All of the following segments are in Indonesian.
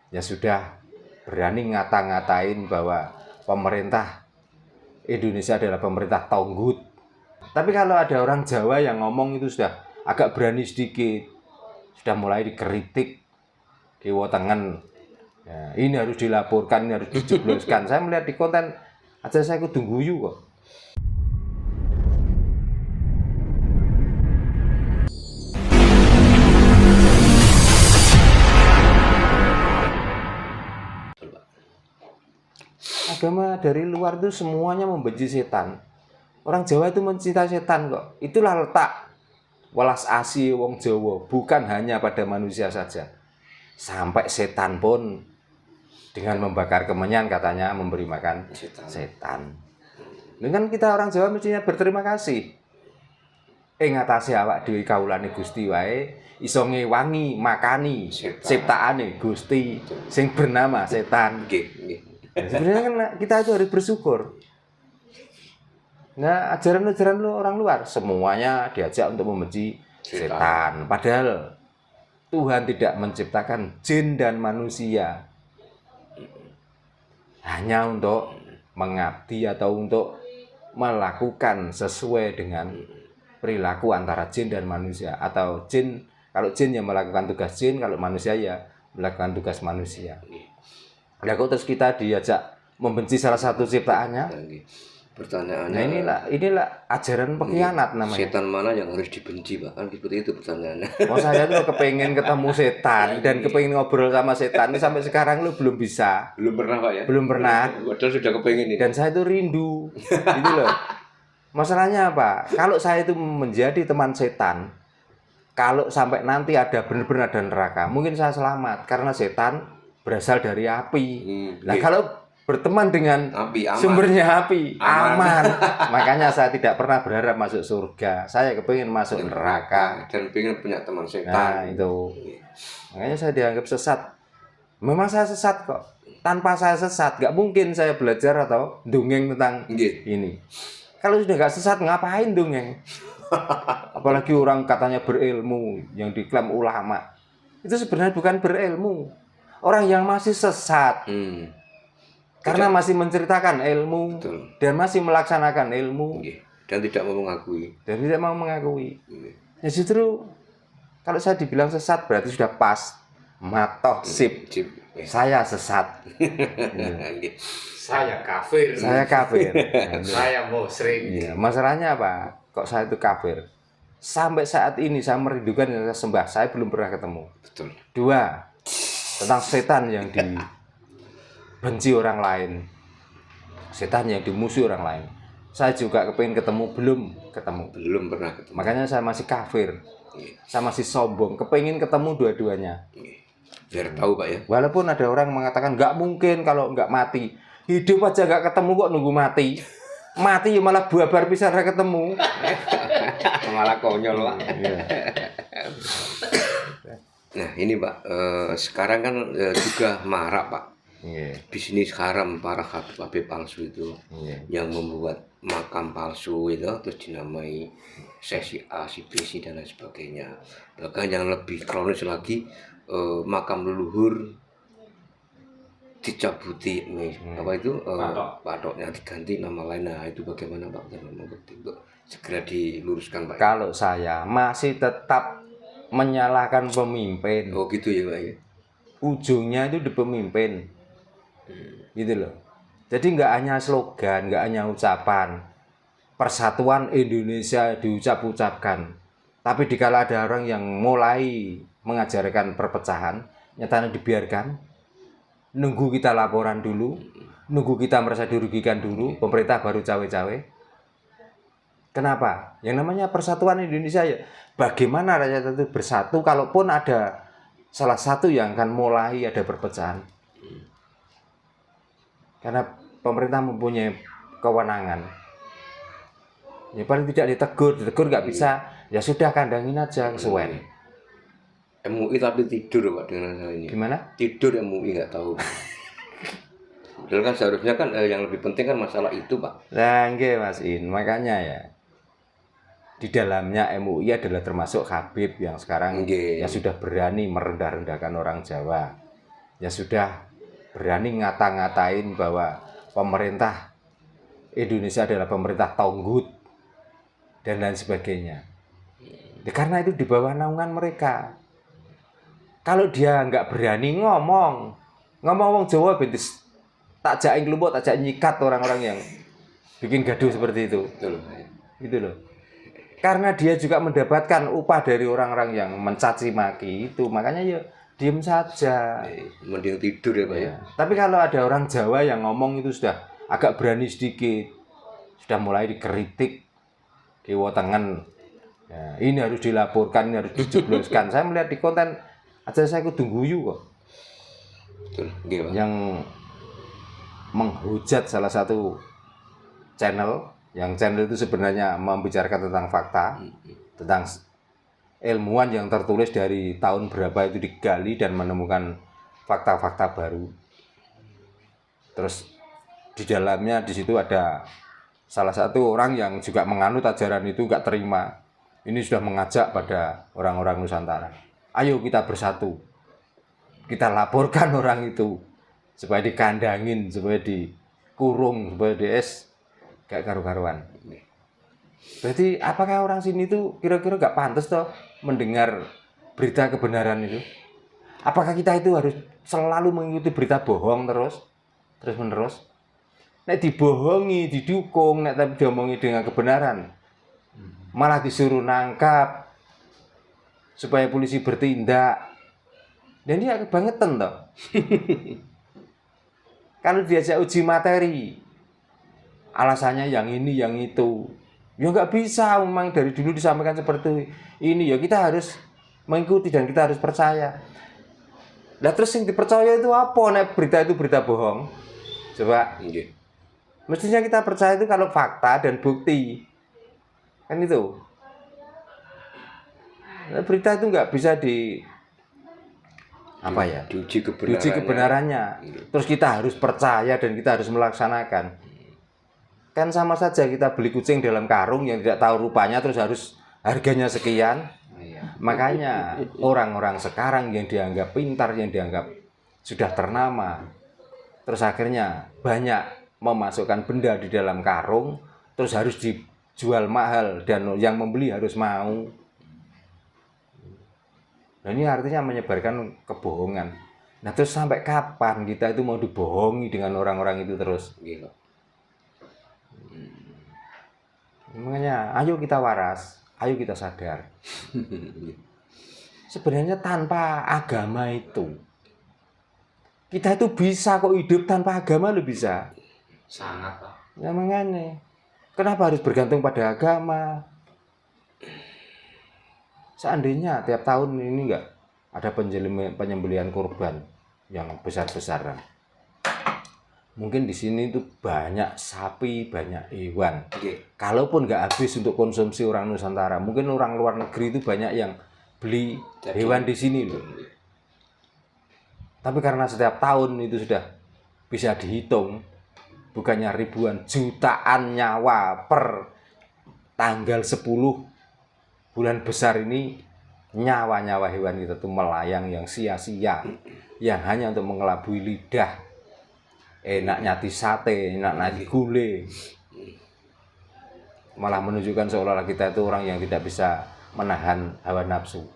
ya sudah berani ngata-ngatain bahwa pemerintah Indonesia adalah pemerintah tonggut. Tapi kalau ada orang Jawa yang ngomong itu sudah agak berani sedikit, sudah mulai dikritik, kiwotengen. Ya, ini harus dilaporkan, ini harus dijebloskan. Saya melihat di konten aja saya kudu guyu kok. Agama dari luar itu semuanya membenci setan. Orang Jawa itu mencintai setan kok. Itulah letak welas asih wong Jawa, bukan hanya pada manusia saja. Sampai setan pun dengan membakar kemenyan katanya memberi makan setan. Dengan kita orang Jawa mestinya berterima kasih. Ngatasi awak dhewe kawulane Gusti wae iso ngewangi makani ciptaane Gusti sing bernama setan. Sebenarnya kan kita itu harus bersyukur. Nah, ajaran-ajaran orang luar semuanya diajak untuk membenci setan. Padahal Tuhan tidak menciptakan jin dan manusia hanya untuk mengabdi atau untuk melakukan sesuai dengan perilaku antara jin dan manusia. Atau jin, kalau jin yang melakukan tugas jin, kalau manusia ya melakukan tugas manusia. Nah, kok terus kita diajak membenci salah satu ciptaannya? Pertanyaannya, nah inilah ajaran pengkhianat namanya. Setan mana yang harus dibenci, Pak? Kan seperti itu pertanyaannya. Oh, saya tuh kepengen ketemu setan dan kepengen ngobrol sama setan. Ini sampai sekarang lu belum bisa. Belum pernah, Pak ya? Belum pernah. Padahal sudah kepengen ini. Dan saya tuh rindu. Gitu loh. Masalahnya apa? Kalau saya itu menjadi teman setan, kalau sampai nanti ada benar-benar ada neraka, mungkin saya selamat karena setan berasal dari api. Nah, kalau berteman dengan api, sumbernya api, aman. Makanya saya tidak pernah berharap masuk surga. Saya kepingin masuk neraka. Dan pengen punya teman setan. Nah, itu. Makanya saya dianggap sesat. Memang saya sesat kok. Tanpa saya sesat, nggak mungkin saya belajar atau dongeng tentang ini. Kalau sudah nggak sesat, ngapain dongeng? Apalagi orang katanya berilmu, yang diklaim ulama. Itu sebenarnya bukan berilmu. Orang yang masih sesat. Karena masih menceritakan ilmu. Betul. Dan masih melaksanakan ilmu dan tidak mau mengakui. Ya justru kalau saya dibilang sesat berarti sudah pas. Matoh sip. Saya sesat. Saya kafir. Saya musyrik. Ya, masalahnya apa? Kok saya itu kafir? Sampai saat ini saya merindukan yang saya sembah. Saya belum pernah ketemu. Betul. 2. Tentang setan yang benci orang lain, setan yang dimusuhi orang lain. Saya juga kepingin ketemu, belum pernah ketemu. Makanya saya masih kafir, saya masih sombong, kepingin ketemu dua-duanya. Biar tahu, Pak ya. Walaupun ada orang mengatakan nggak mungkin kalau nggak mati, hidup aja nggak ketemu kok nunggu mati. Mati ya malah buabar pisan ra ketemu. Malah konyol, Pak. Nah ini, Pak, sekarang kan juga marak, Pak. Bisnis haram para habib palsu itu, yang membuat makam palsu itu terus dinamai sesi A, si B, si dan lain sebagainya. Bahkan yang lebih kronis lagi, makam leluhur dicabuti apa itu patoknya diganti nama lain. Nah itu bagaimana, Pak? Segera diluruskan, Pak. Kalau saya masih tetap menyalahkan pemimpin. Oh gitu ya, Pak ya. Ujungnya itu di pemimpin. Gitu loh. Jadi nggak hanya slogan, nggak hanya ucapan persatuan Indonesia diucap-ucapkan, tapi dikala ada orang yang mulai mengajarkan perpecahan, nyatanya dibiarkan, nunggu kita laporan dulu, nunggu kita merasa dirugikan dulu, pemerintah baru cawe-cawe. Kenapa? Yang namanya persatuan Indonesia ya, bagaimana rakyat itu bersatu kalaupun ada salah satu yang akan mulai ada perpecahan. Karena pemerintah mempunyai kewenangan. Ya paling tidak ditegur nggak bisa, ya sudah kandangin aja kesuwen. MUI tapi tidur, Pak, dengan hal ini. Gimana? Tidur MUI nggak tahu. Padahal kan seharusnya kan yang lebih penting kan masalah itu, Pak. Nah, nggih Mas In, makanya ya. Di dalamnya MUI adalah termasuk Habib yang sekarang ya sudah berani merendah-rendahkan orang Jawa. ya sudah berani ngata-ngatain bahwa pemerintah Indonesia adalah pemerintah tonggut dan lain sebagainya. Ya, karena itu di bawah naungan mereka. Kalau dia nggak berani ngomong wong Jawa bentis tak jak kelompok, tak jak nyikat orang-orang yang bikin gaduh seperti itu. Betul. Gitu loh. Karena dia juga mendapatkan upah dari orang-orang yang mencaci maki itu, makanya ya diem saja. Mending tidur ya Pak ya. Tapi kalau ada orang Jawa yang ngomong itu sudah agak berani sedikit, sudah mulai dikritik, diwotengen. Ya, ini harus dilaporkan, ini harus dijebloskan. Saya melihat di konten aja saya kudu guyu kok. Betul. Nggih, Pak. Yang menghujat salah satu channel, yang channel itu sebenarnya membicarakan tentang fakta, tentang ilmuwan yang tertulis dari tahun berapa itu digali dan menemukan fakta-fakta baru. Terus di dalamnya di situ ada salah satu orang yang juga menganut ajaran itu nggak terima. Ini sudah mengajak pada orang-orang Nusantara. Ayo kita bersatu. Kita laporkan orang itu supaya dikandangin, supaya dikurung, supaya gak karu-karuan. Berarti apakah orang sini tuh kira-kira gak pantas toh mendengar berita kebenaran itu? Apakah kita itu harus selalu mengikuti berita bohong terus menerus? Nek dibohongi, didukung, nek tapi diomongi dengan kebenaran, malah disuruh nangkap supaya polisi bertindak. Dan dia kebangetan toh. Kalau diajak uji materi, alasannya yang ini, yang itu, ya nggak bisa. Memang dari dulu disampaikan seperti ini, ya kita harus mengikuti dan kita harus percaya. Nah terus yang dipercaya itu apa? Nek berita itu berita bohong. Coba. Mestinya kita percaya itu kalau fakta dan bukti. Kan itu. Nah, berita itu nggak bisa diuji kebenarannya. Terus kita harus percaya dan kita harus melaksanakan. Kan sama saja kita beli kucing dalam karung yang tidak tahu rupanya terus harus harganya sekian. Makanya orang-orang sekarang yang dianggap pintar, yang dianggap sudah ternama, terus akhirnya banyak memasukkan benda di dalam karung, terus harus dijual mahal dan yang membeli harus mau. Nah ini artinya menyebarkan kebohongan. Nah terus sampai kapan kita itu mau dibohongi dengan orang-orang itu terus? Makanya ayo kita waras, ayo kita sadar. Sebenarnya tanpa agama itu, kita itu bisa kok hidup tanpa agama, lo bisa. Sangat Pak. Ya makanya, kenapa harus bergantung pada agama? Seandainya tiap tahun ini enggak ada penyembelihan korban yang besar-besaran, mungkin di sini itu banyak sapi, banyak hewan. Kalaupun nggak habis untuk konsumsi orang Nusantara, mungkin orang luar negeri itu banyak yang beli hewan di sini loh. Tapi karena setiap tahun itu sudah bisa dihitung, bukannya ribuan, jutaan nyawa per tanggal 10 bulan besar ini, nyawa-nyawa hewan kita tuh melayang yang sia-sia, yang hanya untuk mengelabui lidah. Enaknya di sate, enaknya di gulai, malah menunjukkan seolah-olah kita itu orang yang tidak bisa menahan hawa nafsu.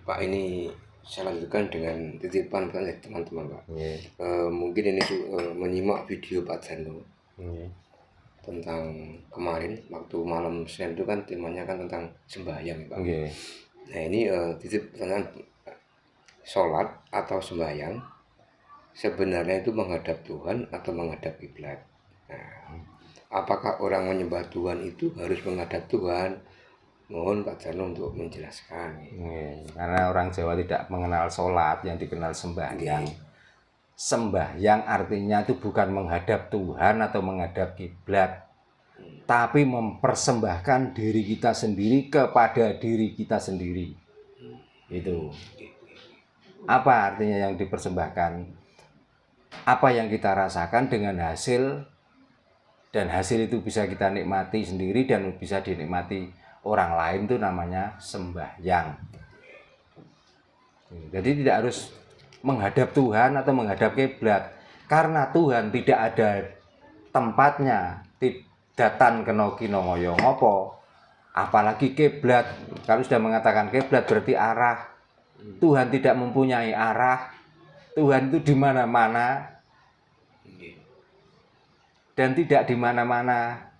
Pak, ini saya lanjutkan dengan titipan teman-teman Pak. Mungkin ini menyimak video Pak Jano tentang kemarin waktu malam Senin itu kan temanya kan tentang sembahyang Pak. Nah ini titip pertanyaan, sholat atau sembahyang sebenarnya itu menghadap Tuhan atau menghadap kiblat? Nah, apakah orang menyembah Tuhan itu harus menghadap Tuhan? Mohon Pak Jano untuk menjelaskan. Karena orang Jawa tidak mengenal sholat, yang dikenal sembahyang. Sembahyang artinya itu bukan menghadap Tuhan atau menghadap kiblat, tapi mempersembahkan diri kita sendiri kepada diri kita sendiri. Itu. Apa artinya yang dipersembahkan? Apa yang kita rasakan dengan hasil, dan hasil itu bisa kita nikmati sendiri dan bisa dinikmati orang lain, itu namanya sembahyang. Jadi tidak harus menghadap Tuhan atau menghadap kiblat, karena Tuhan tidak ada tempatnya, datan kena kina ngoyo ngopo. Apalagi kiblat, kalau sudah mengatakan kiblat berarti arah. Tuhan tidak mempunyai arah. Tuhan itu di mana-mana dan tidak di mana-mana.